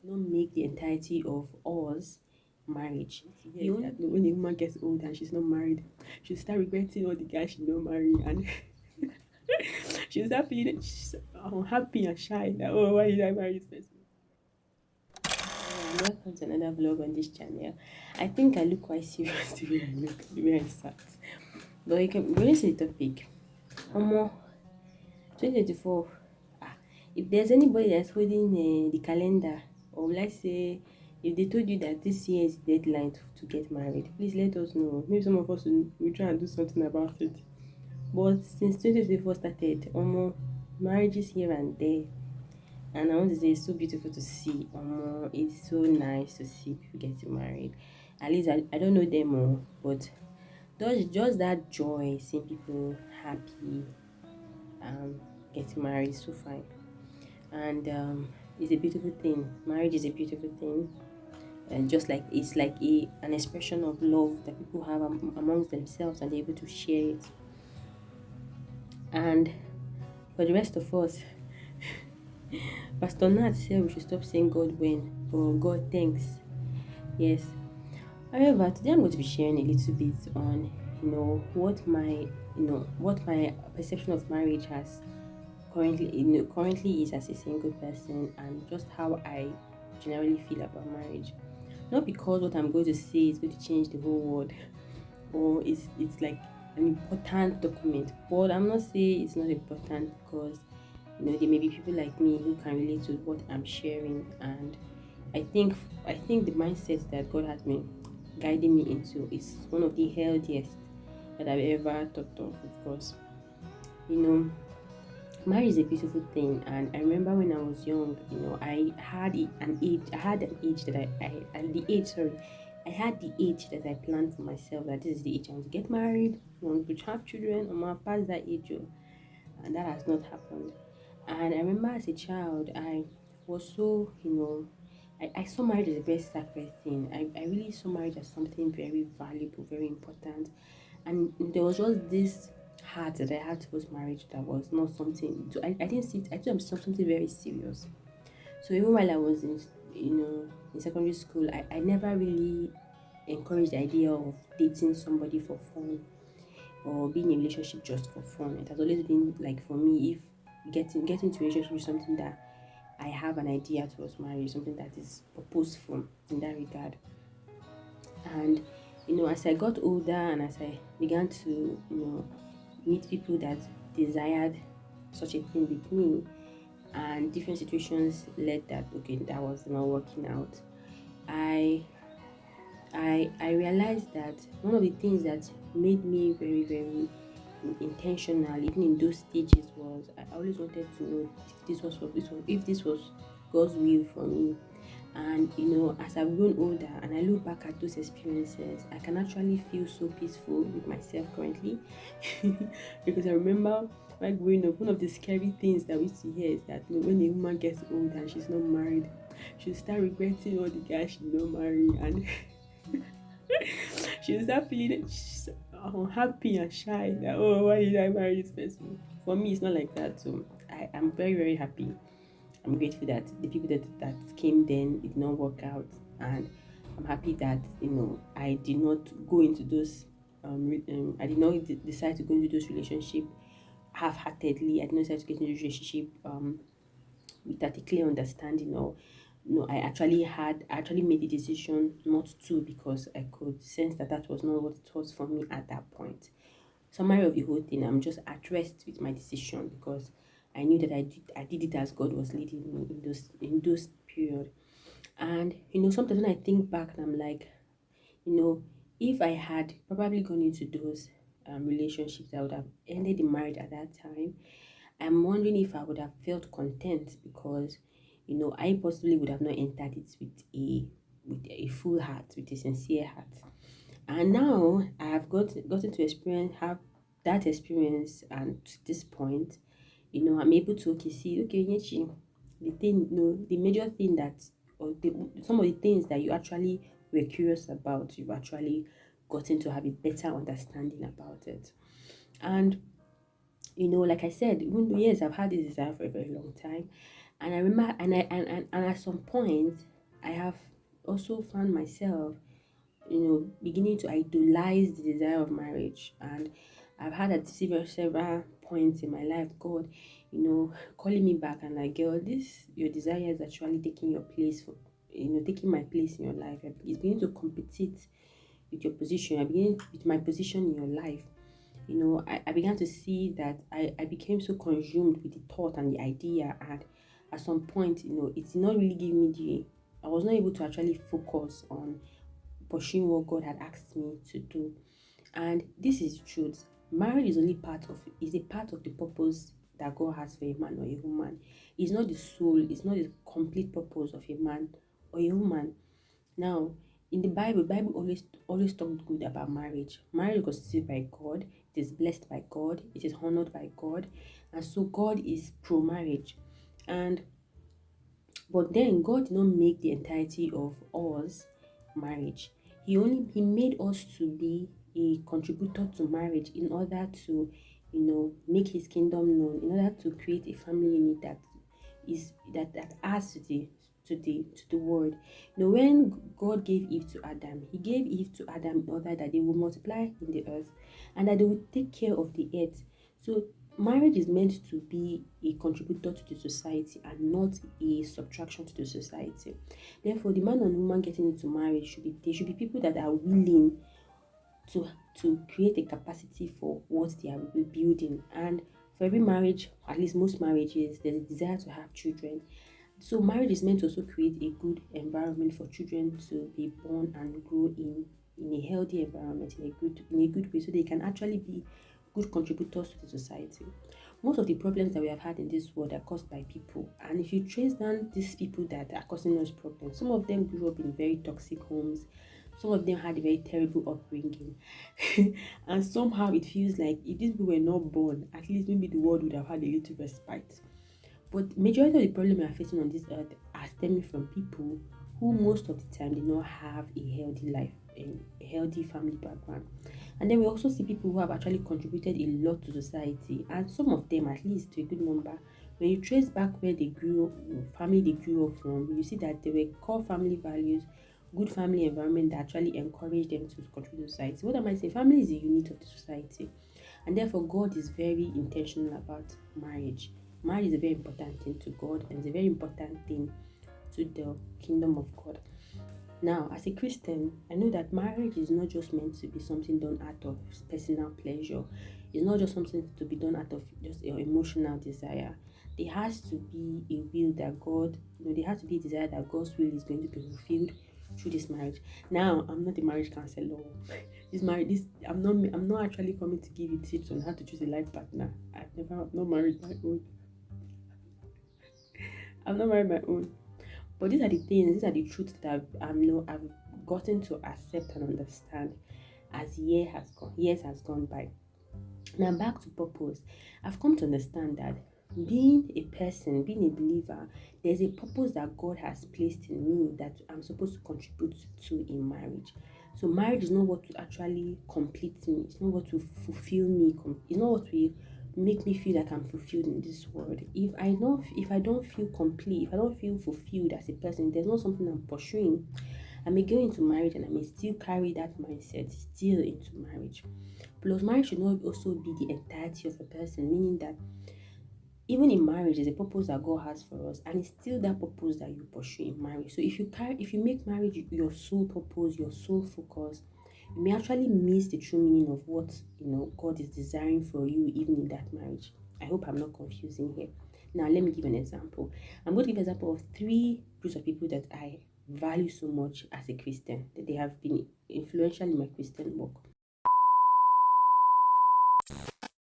not make the entirety of us marriage. Yes, that when a woman gets old and she's not married, she'll start regretting all the guys she don't marry, and she'll start feeling unhappy and shy that, oh, why did I marry this person? And welcome to another vlog on this channel. I think I look quite serious the way I look, the way I start. But you can really see the topic. Omo, 2024. Ah, if there's anybody that's holding the calendar, or let's say if they told you that this year is deadline to get married, please let us know. Maybe some of us will try and do something about it. But since 2024 started, marriages here and there. And I want to say it's so beautiful to see. It's so nice to see people getting married. At least I don't know them all, but just that joy, seeing people happy, um, getting married is so fine. And it's a beautiful thing. Marriage is a beautiful thing. And just like it's like an expression of love that people have amongst themselves, and they're able to share it. And for the rest of us, Pastor Nat said we should stop saying God when, but God thanks. Yes. However, today I'm going to be sharing a little bit on, what my perception of marriage has currently is as a single person, and just how I generally feel about marriage. Not because what I'm going to say is going to change the whole world, or it's like an important document, but I'm not saying it's not important, because there may be people like me who can relate to what I'm sharing. And I think the mindset that God has been guiding me into is one of the healthiest that I've ever thought of course. You know, marriage is a beautiful thing, and I remember when I was young, I had an age that I the age sorry I had the age that I planned for myself, that this is the age I want to get married, I want to have children. I'm gonna pass that age, and that has not happened. And I remember as a child, I was so, I saw marriage as a very sacred thing. I really saw marriage as something very valuable, very important. And there was just this heart that I had towards marriage that was not something, so I didn't see it, I thought it was something very serious. So even while I was in secondary school, I never really encouraged the idea of dating somebody for fun, or being in a relationship just for fun. It has always been like, for me, if getting into a relationship is something that I have an idea towards marriage, something that is purposeful in that regard. And as I got older, and as I began to meet people that desired such a thing with me, and different situations led that, okay, that was not working out. I i i realized that one of the things that made me very, very intentional, even in those stages, was I always wanted to know if this was God's will for me. And as I've grown older and I look back at those experiences, I can actually feel so peaceful with myself currently. Because I remember, while growing up, one of the scary things that we used to hear is that, when a woman gets old and she's not married, she'll start regretting all the guys she don't marry, and she'll start feeling unhappy and shy that, oh, why did I marry this person? For me, it's not like that. So I am very, very happy. I'm grateful that the people that came then did not work out, and I'm happy that I did not go into those. I did not decide to go into those relationship half-heartedly. I did not decide to get into a relationship without a clear understanding, or I actually made the decision not to, because I could sense that that was not what it was for me at that point. Summary of the whole thing, I'm just at rest with my decision, because I knew that I did it as God was leading me in those period. And sometimes when I think back, and I'm like, you know if I had probably gone into those relationships that would have ended in marriage at that time, I'm wondering if I would have felt content, because I possibly would have not entered it with a full heart, with a sincere heart. And now I have gotten to have that experience, and to this point, I'm able to, see, okay, Nyechi, the thing, the major thing that, or some of the things that you actually were curious about, you've actually gotten to have a better understanding about it. And like I said, even though, yes, I've had this desire for a very long time, and I remember, and at some point, I have also found myself, beginning to idolize the desire of marriage. And I've had at several points in my life, God, calling me back and like, girl, this your desire is actually taking your place for, taking my place in your life. It's beginning to compete with your position. I begin with my position in your life. I began to see that I became so consumed with the thought and the idea, and at some point, it's not really giving me I was not able to actually focus on pursuing what God had asked me to do. And this is truth. Marriage is a part of the purpose that God has for a man or a woman. It's not the soul, it's not the complete purpose of a man or a woman. Now, in the Bible always talked good about marriage. Marriage was conceived by God, it is blessed by God, it is honored by God, and so God is pro marriage. And but then God did not make the entirety of us marriage. He made us to be a contributor to marriage in order to, make his kingdom known, in order to create a family unit that adds to the world. When God gave Eve to Adam, he gave Eve to Adam in order that they will multiply in the earth and that they will take care of the earth. So marriage is meant to be a contributor to the society and not a subtraction to the society. Therefore, the man and woman getting into marriage should be people that are willing to create a capacity for what they are building. And for every marriage, at least most marriages, there's a desire to have children. So marriage is meant to also create a good environment for children to be born and grow in a healthy environment, in a good way, so they can actually be good contributors to the society. Most of the problems that we have had in this world are caused by people, and if you trace down these people that are causing us problems, some of them grew up in very toxic homes, some of them had a very terrible upbringing, and somehow it feels like if these people were not born, at least maybe the world would have had a little respite. But majority of the problem we are facing on this earth are stemming from people who most of the time did not have a healthy life and a healthy family background. And then we also see people who have actually contributed a lot to society, and some of them, at least to a good number, when you trace back where they grew up, family they grew up from, you see that they were core family values, good family environment that actually encouraged them to contribute to society. What am I saying? Family is a unit of the society, and therefore God is very intentional about marriage. Marriage is a very important thing to God and it's a very important thing to the kingdom of God. Now, as a Christian, I know that marriage is not just meant to be something done out of personal pleasure. It's not just something to be done out of just your emotional desire. There has to be a will that God, there has to be a desire that God's will is going to be fulfilled through this marriage. Now, I'm not a marriage counselor. I'm not actually coming to give you tips on how to choose a life partner. I've not married my own. I've not married my own. But these are the things, these are the truths that I've gotten to accept and understand as years has gone by. Now back to purpose. I've come to understand that being a person, being a believer, there's a purpose that God has placed in me that I'm supposed to contribute to in marriage. So marriage is not what to actually complete me. It's not what to fulfill me. It's not what will make me feel like I'm fulfilled in this world. If I don't feel complete, if I don't feel fulfilled as a person, there's not something I'm pursuing. I may go into marriage and I may still carry that mindset still into marriage. Plus, marriage should not also be the entirety of a person, meaning that even in marriage, there's a purpose that God has for us, and it's still that purpose that you pursue in marriage. So if you make marriage your sole purpose, your sole focus, you may actually miss the true meaning of what God is desiring for you, even in that marriage. I hope I'm not confusing here. Now, let me give an example. I'm going to give an example of three groups of people that I value so much as a Christian, that they have been influential in my Christian walk.